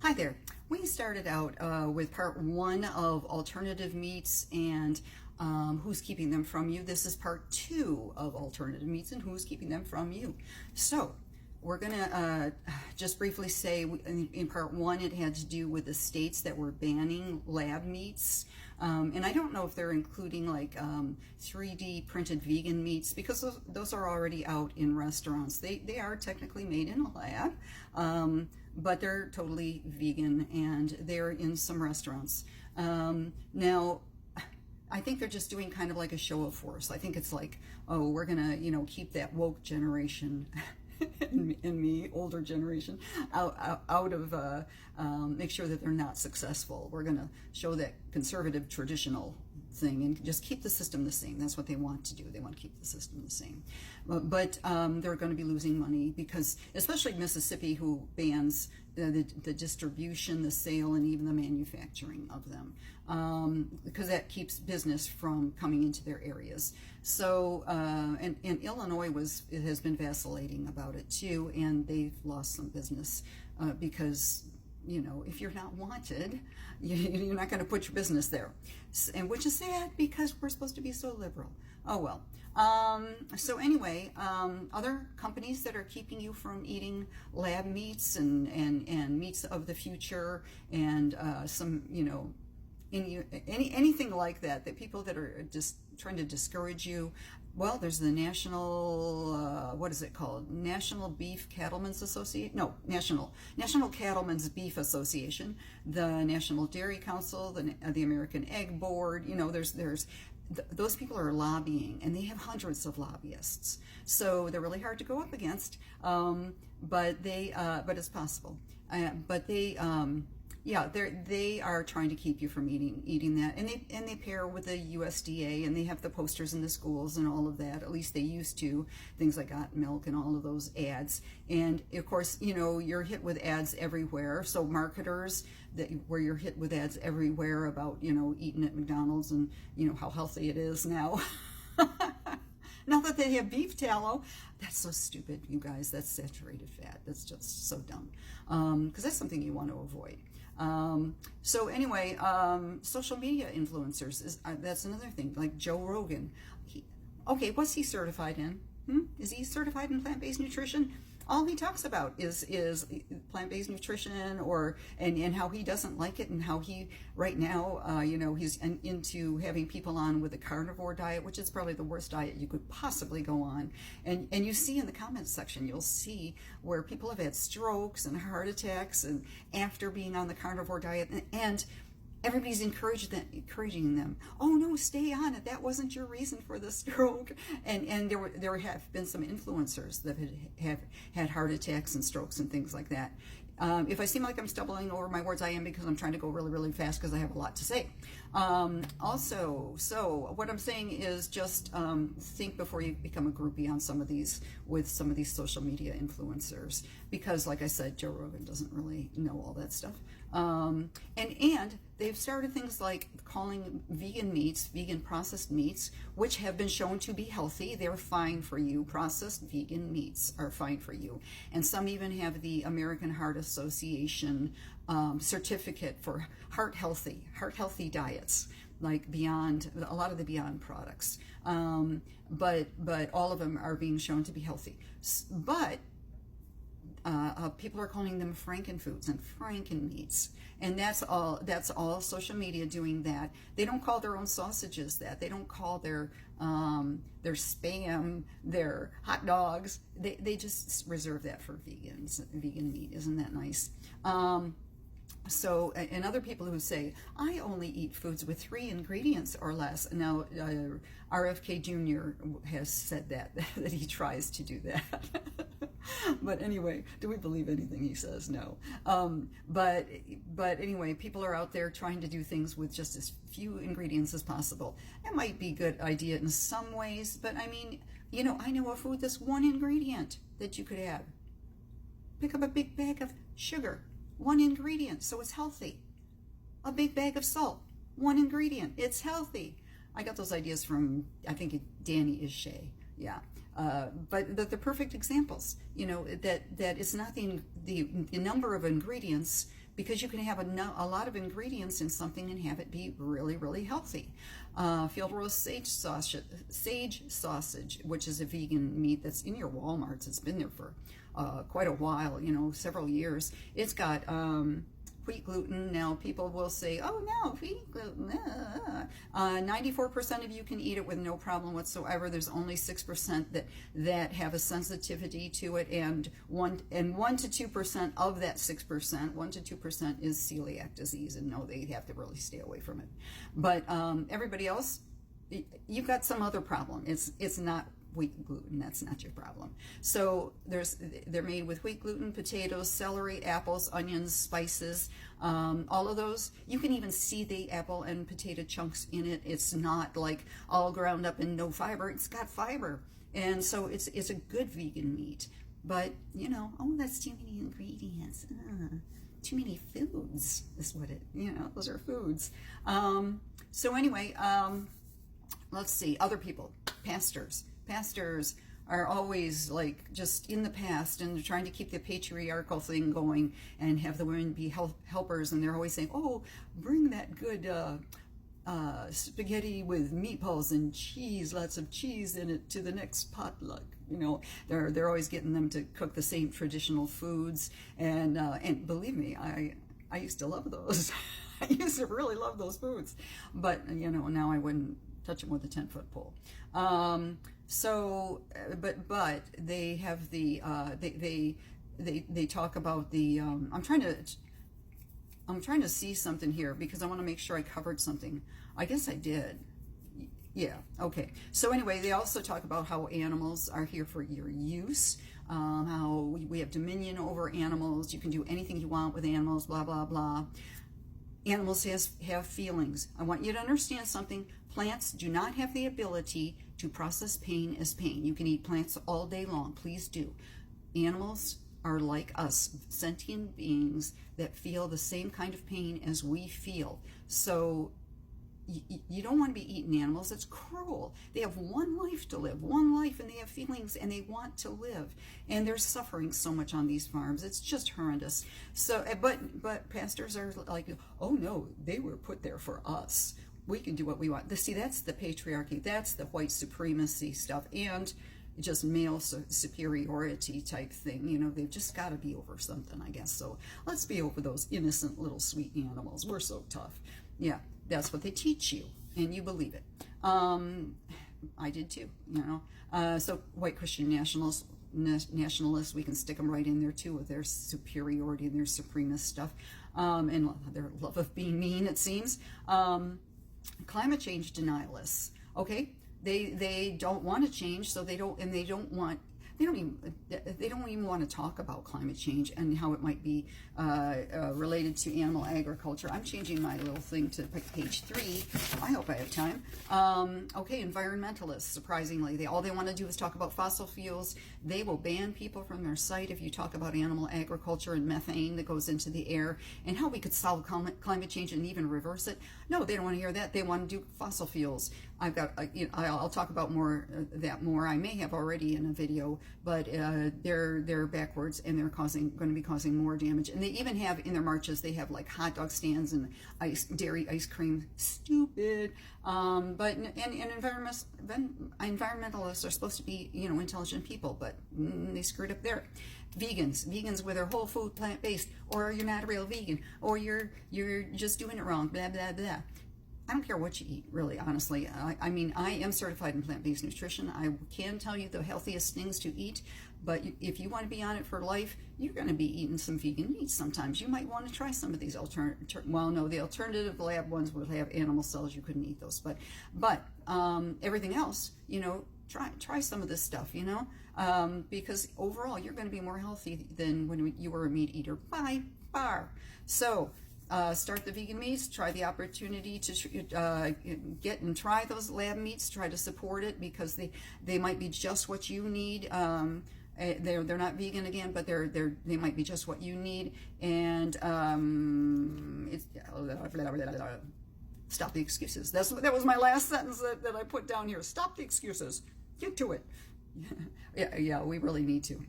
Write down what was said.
Hi there. We started out with part one of alternative meats and who's keeping them from you. This is part two of alternative meats and who's keeping them from you. So we're going to just briefly say in part one it had to do with the states that were banning lab meats. And I don't know if they're including like 3D printed vegan meats because those are already out in restaurants. They are technically made in a lab, but they're totally vegan and they're in some restaurants. Now, I think they're just doing kind of like a show of force. I think it's like, oh, we're gonna, keep that woke generation and me, older generation, out of, make sure that they're not successful. We're gonna show that conservative traditional thing and just keep the system the same. That's what they want to do. They want to keep the system the same. But they're going to be losing money because, especially Mississippi, who bans the distribution, the sale, and even the manufacturing of them, because that keeps business from coming into their areas. So, and Illinois has been vacillating about it too, and they've lost some business because, if you're not wanted, you're not going to put your business there, and which is sad because we're supposed to be so liberal. Oh well. So anyway, other companies that are keeping you from eating lab meats and meats of the future and some, anything like that people that are just trying to discourage you. Well, there's the National, what is it called? National Beef Cattlemen's Association? No, National Cattlemen's Beef Association, the National Dairy Council, the American Egg Board. Those people are lobbying, and they have hundreds of lobbyists. So they're really hard to go up against, but it's possible. They are trying to keep you from eating that, and they pair with the USDA, and they have the posters in the schools and all of that. At least they used to, things like Got Milk and all of those ads. And of course, you're hit with ads everywhere. So marketers where you're hit with ads everywhere about eating at McDonald's and how healthy it is now. Not that they have beef tallow. That's so stupid, you guys. That's saturated fat. That's just so dumb. Because that's something you want to avoid. So anyway, social media influencers, that's another thing. Like Joe Rogan. What's he certified in? Is he certified in plant-based nutrition? All he talks about is plant-based nutrition, and how he doesn't like it, and how he right now, he's into having people on with a carnivore diet, which is probably the worst diet you could possibly go on. And you see in the comments section, you'll see where people have had strokes and heart attacks, and after being on the carnivore diet, and everybody's encouraging them. Oh no, stay on it. That wasn't your reason for the stroke. And there have been some influencers that have had heart attacks and strokes and things like that. If I seem like I'm stumbling over my words, I am, because I'm trying to go really, really fast because I have a lot to say. So what I'm saying is just think before you become a groupie on some of these social media influencers, because like I said, Joe Rogan doesn't really know all that stuff. And they've started things like calling vegan processed meats, which have been shown to be healthy. They're fine for you. Processed vegan meats are fine for you. And some even have the American Heart Association certificate for heart healthy diets, like Beyond, a lot of the Beyond products. But all of them are being shown to be healthy. But people are calling them frankenfoods and frankenmeats, and that's all social media doing that. They don't call their own sausages that. They don't call their Spam, their hot dogs. They just reserve that for vegan meat. Isn't that nice? So, and other people who say, I only eat foods with 3 ingredients or less. Now, RFK Jr. has said that he tries to do that. But anyway, do we believe anything he says? No. But anyway, people are out there trying to do things with just as few ingredients as possible. It might be a good idea in some ways, but I mean, I know a food that's 1 ingredient that you could have. Pick up a big bag of sugar. 1 ingredient, so it's healthy. A big bag of salt, 1 ingredient, it's healthy. I got those ideas from, I think, Danny Ishea. Yeah. But the perfect examples, that it's not the number of ingredients because you can have a lot of ingredients in something and have it be really, really healthy. Field roast sage sausage, which is a vegan meat that's in your Walmarts. It's been there for quite a while, you know, several years. It's got wheat gluten. Now people will say, oh no, wheat gluten. 94% of you can eat it with no problem whatsoever. There's only 6% that have a sensitivity to it, and 1 to 2% of that 6%, 1 to 2% is celiac disease, and no, they have to really stay away from it. But everybody else, you've got some other problem. It's not wheat gluten. That's not your problem. So they're made with wheat gluten, potatoes, celery, apples, onions, spices, all of those. You can even see the apple and potato chunks in it. It's not like all ground up and no fiber. It's got fiber, and so it's a good vegan meat. But you know, oh, that's too many ingredients. Too many foods is what it. You know, those are foods. So anyway, let's see. Other people, pastors. Pastors are always like just in the past, and they're trying to keep the patriarchal thing going and have the women be helpers, and they're always saying, oh, bring that good spaghetti with meatballs and cheese, lots of cheese in it, to the next potluck. You know, they're always getting them to cook the same traditional foods, and believe me, I used to love those. I used to really love those foods, but you know, now I wouldn't touch them with a 10-foot pole. So, but they have the they talk about the. I'm trying to see something here because I want to make sure I covered something. I guess I did. Yeah. Okay. So anyway, they also talk about how animals are here for your use. How we have dominion over animals. You can do anything you want with animals. Blah blah blah. Animals have feelings. I want you to understand something. Plants do not have the ability to process pain as pain. You can eat plants all day long. Please do. Animals are like us, sentient beings that feel the same kind of pain as we feel. So you don't want to be eating animals. It's cruel. They have one life to live, one life, and they have feelings, and they want to live. And they're suffering so much on these farms. It's just horrendous. So, but pastors are like, oh no, they were put there for us. We can do what we want. See, that's the patriarchy. That's the white supremacy stuff, and just male superiority type thing. You know, they've just got to be over something, I guess. So let's be over those innocent little sweet animals. We're so tough. Yeah, that's what they teach you, and you believe it. I did too, you know. So white Christian nationalists, we can stick them right in there too with their superiority and their supremacist stuff, and their love of being mean, it seems. Climate change denialists, okay? They don't want to change, so they don't even want to talk about climate change and how it might be related to animal agriculture. I'm changing my little thing to page 3. I hope I have time. Okay, environmentalists, surprisingly, all they want to do is talk about fossil fuels. They will ban people from their site if you talk about animal agriculture and methane that goes into the air and how we could solve climate change and even reverse it. No, they don't want to hear that. They want to do fossil fuels. I've got, I'll talk about that more. I may have already in a video, but they're backwards, and they're going to be causing more damage. And they even have in their marches, they have like hot dog stands and dairy ice cream. Stupid. But environmentalists are supposed to be, you know, intelligent people, but they screwed up there. Vegans with their whole food plant-based, or you're not a real vegan, or you're just doing it wrong. Blah blah blah. I don't care what you eat, really, honestly. I mean, I am certified in plant-based nutrition. I can tell you the healthiest things to eat, but if you want to be on it for life, you're going to be eating some vegan meat sometimes. You might want to try some of these the alternative lab ones will have animal cells. You couldn't eat those, but everything else, you know, try some of this stuff, you know, because overall you're going to be more healthy than when you were a meat eater by far. So. Start the vegan meats, try the opportunity to get and try those lab meats, try to support it because they might be just what you need. They're not vegan again, but they might be just what you need. And stop the excuses. That was my last sentence that I put down here. Stop the excuses. Get to it. Yeah, we really need to.